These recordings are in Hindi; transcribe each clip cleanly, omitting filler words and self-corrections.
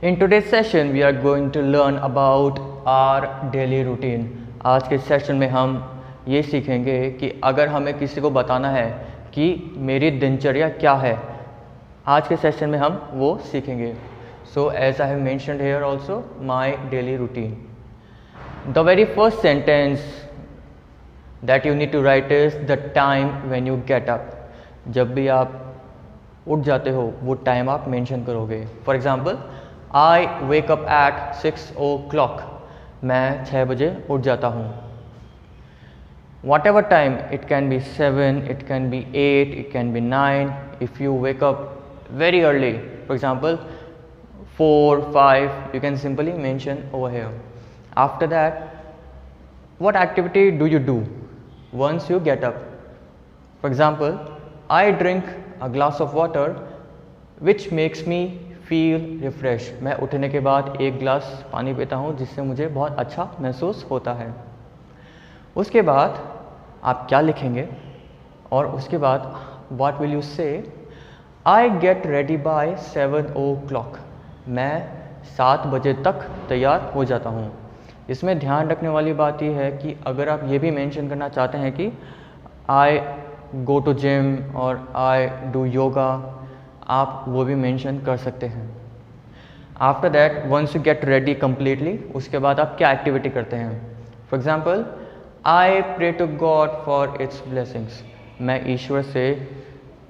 In today's session, we are going to learn about our daily routine. आज के सेशन में हम ये सीखेंगे कि अगर हमें किसी को बताना है कि मेरी दिनचर्या क्या है, आज के सेशन में हम वो सीखेंगे. So as I have mentioned here also, my daily routine. The very first sentence that you need to write is the time when you get up. जब भी आप उठ जाते हो वो टाइम आप मेंशन करोगे. For example, I wake up at 6 o'clock. मैं 6 बजे उठ जाता हूँ. What ever time, it can be 7, it can be 8, it can be 9. If you wake up very early, for example 4, 5, you can simply mention over here. After that, what activity do you do once you get up? For example, I drink a glass of water which makes me feel refreshed. मैं उठने के बाद एक ग्लास पानी पीता हूँ जिससे मुझे बहुत अच्छा महसूस होता है. उसके बाद आप क्या लिखेंगे और उसके बाद what will you say? I get ready by 7 o'clock. मैं 7 बजे तक तैयार हो जाता हूँ. इसमें ध्यान रखने वाली बात यह है कि अगर आप ये भी मेंशन करना चाहते हैं कि I go to gym और I do yoga, आप वो भी मेंशन कर सकते हैं. After that, once you get ready completely, उसके बाद आप क्या एक्टिविटी करते हैं. For example, I pray to God for its blessings. मैं ईश्वर से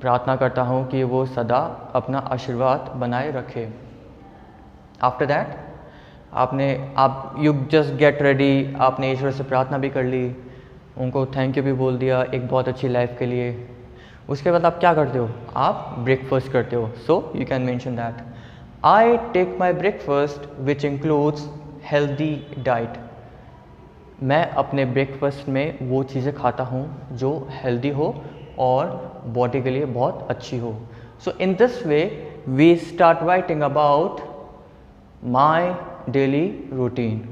प्रार्थना करता हूँ कि वो सदा अपना आशीर्वाद बनाए रखे. आफ्टर दैट, आप यू जस्ट गेट रेडी, आपने ईश्वर से प्रार्थना भी कर ली, उनको थैंक यू भी बोल दिया एक बहुत अच्छी लाइफ के लिए. उसके बाद आप क्या करते हो? आप ब्रेकफास्ट करते हो. So you can mention that I take my breakfast which includes healthy diet. मैं अपने ब्रेकफास्ट में वो चीज़ें खाता हूँ जो हेल्दी हो और बॉडी के लिए बहुत अच्छी हो. So in this way we start writing about my daily routine.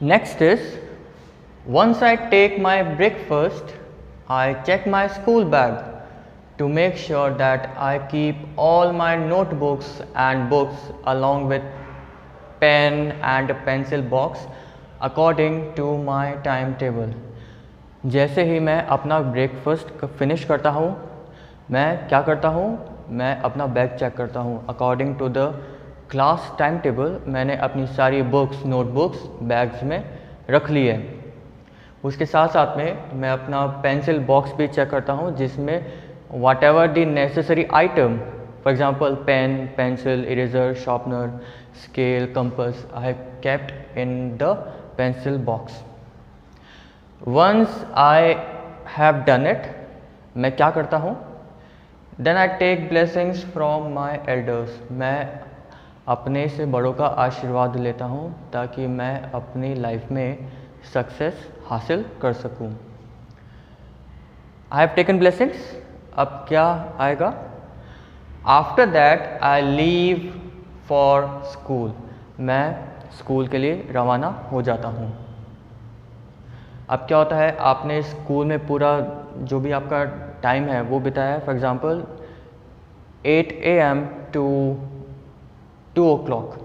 Next is, once I take my breakfast, I check my school bag to make sure that I keep all my notebooks and books along with pen and pencil box according to my timetable. जैसे ही मैं अपना ब्रेकफास्ट फिनिश करता हूँ, मैं क्या करता हूँ? मैं अपना बैग चेक करता हूँ. According to the class time table मैंने अपनी सारी बुक्स, नोटबुक्स बैग्स में रख ली है. उसके साथ साथ में मैं अपना पेंसिल बॉक्स भी चेक करता हूँ जिसमें whatever the necessary item, for example pen, pencil, eraser, sharpener, scale, compass, I have kept in the pencil box. Once I have done it, मैं क्या करता हूँ? Then I take blessings from my elders. मैं अपने से बड़ों का आशीर्वाद लेता हूँ ताकि मैं अपनी लाइफ में सक्सेस हासिल कर सकूं. I have taken blessings. अब क्या आएगा? After that I leave for school. मैं स्कूल के लिए रवाना हो जाता हूँ. अब क्या होता है, आपने स्कूल में पूरा जो भी आपका टाइम है वो बिताया है. For example 8 AM to 2 o'clock.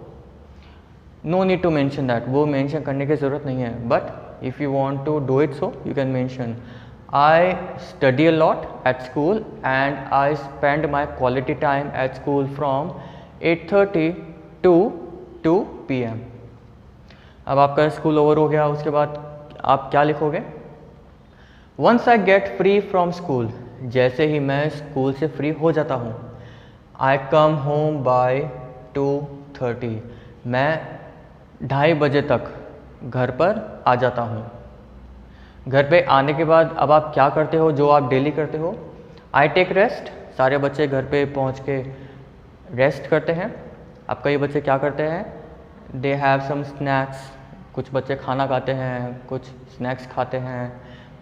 No need to mention that. वो मेंशन करने की ज़रूरत नहीं है. But if you want to do it so you can mention I study a lot at school and I spend my quality time at school from 8:30 to 2 PM. अब आपका स्कूल ओवर हो गया. उसके बाद आप क्या लिखोगे? Once I get free from school. जैसे ही मैं स्कूल से फ्री हो जाता हूँ, आई कम होम बाय 2:30. मैं 2:30 बजे तक घर पर आ जाता हूँ. घर पे आने के बाद अब आप क्या करते हो जो आप डेली करते हो? I take rest. सारे बच्चे घर पे पहुँच के रेस्ट करते हैं. अब कई बच्चे क्या करते हैं? They have some snacks. कुछ बच्चे खाना खाते हैं, कुछ स्नैक्स खाते हैं.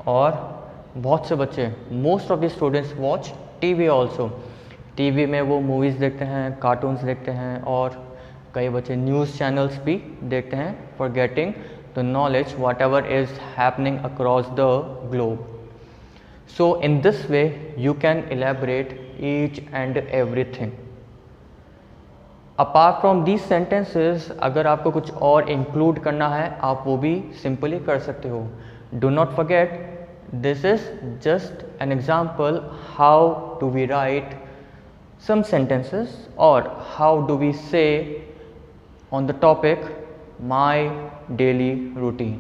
और बहुत से बच्चे, most of the students watch TV also. TV में वो मूवीज़ देखते हैं, कार्टून्स देखते हैं और कई बच्चे न्यूज़ चैनल्स भी देखते हैं for getting the knowledge what ever is happening across the globe. So in this way you can elaborate each and everything. Apart from these sentences अगर आपको कुछ और इंक्लूड करना है आप वो भी सिंपली कर सकते हो. Do not forget, this is just an example how do we write some sentences or how do we say on the topic my daily routine.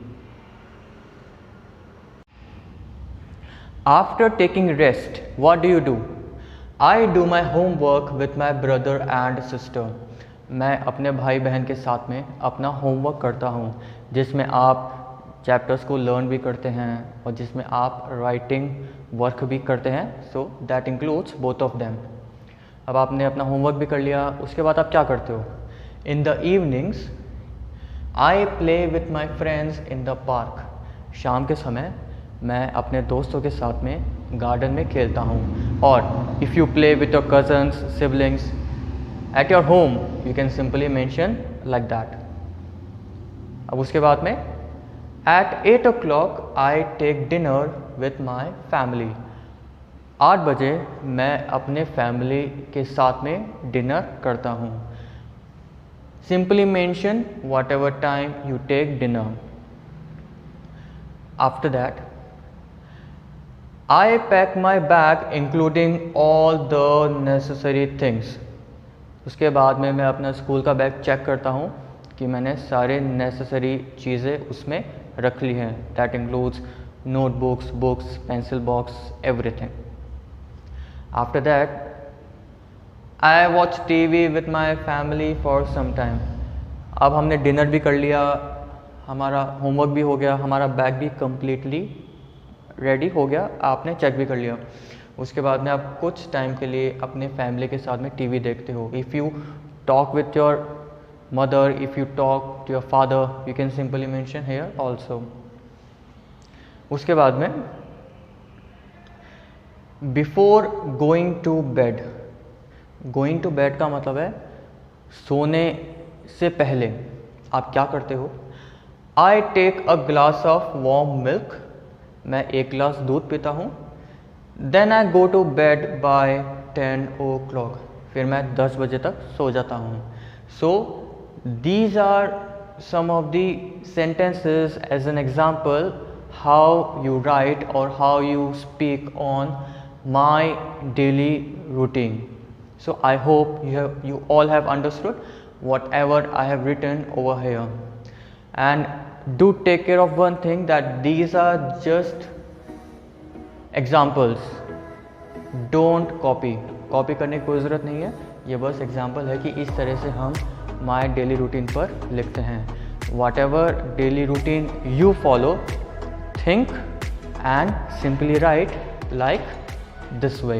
After taking rest, what do? I do my homework with my brother and sister. मैं अपने भाई बहन के साथ में अपना होमवर्क करता हूँ जिसमें आप चैप्टर्स को लर्न भी करते हैं और जिसमें आप राइटिंग वर्क भी करते हैं. So that includes both of them. अब आपने अपना होमवर्क भी कर लिया, उसके बाद आप क्या करते हो? In the evenings I play with my friends in the park. शाम के समय मैं अपने दोस्तों के साथ में गार्डन में खेलता हूँ. और if you play with your cousins siblings at your home you can simply mention like that. अब उसके बाद में at 8 o'clock I take dinner with my family. 8 बजे मैं अपने फैमिली के साथ में डिनर करता हूँ. Simply mention whatever time you take dinner. After that I pack my bag including all the necessary things. उसके बाद में मैं अपना स्कूल का बैग चेक करता हूँ कि मैंने सारे नेसेसरी चीज़ें उसमें रख ली हैं. That includes notebooks, books, pencil box, everything. After that, I watch TV with my family for some time. अब हमने डिनर भी कर लिया, हमारा होमवर्क भी हो गया, हमारा बैग भी कम्प्लीटली रेडी हो गया, आपने चेक भी कर लिया. उसके बाद में आप कुछ टाइम के लिए अपने फैमिली के साथ में टीवी देखते हो. If you talk with your mother, if you talk to your father, you can simply mention here also. उसके बाद में before going to bed. Going to bed का मतलब है सोने से पहले आप क्या करते हो? I take a glass of warm milk. मैं एक गिलास दूध पीता हूँ. Then I go to bed by 10 o'clock. फिर मैं 10 बजे तक सो जाता हूँ. So these are some of the sentences as an example how you write or how you speak on my daily routine. So I hope you all have understood whatever I have written over here. And do take care of one thing, that these are just examples. Don't copy. Copy करने की कोई ज़रूरत नहीं है. ये बस एग्जाम्पल है कि इस तरह से हम my daily routine पर लिखते हैं. Whatever daily routine you follow, think and simply write like this way.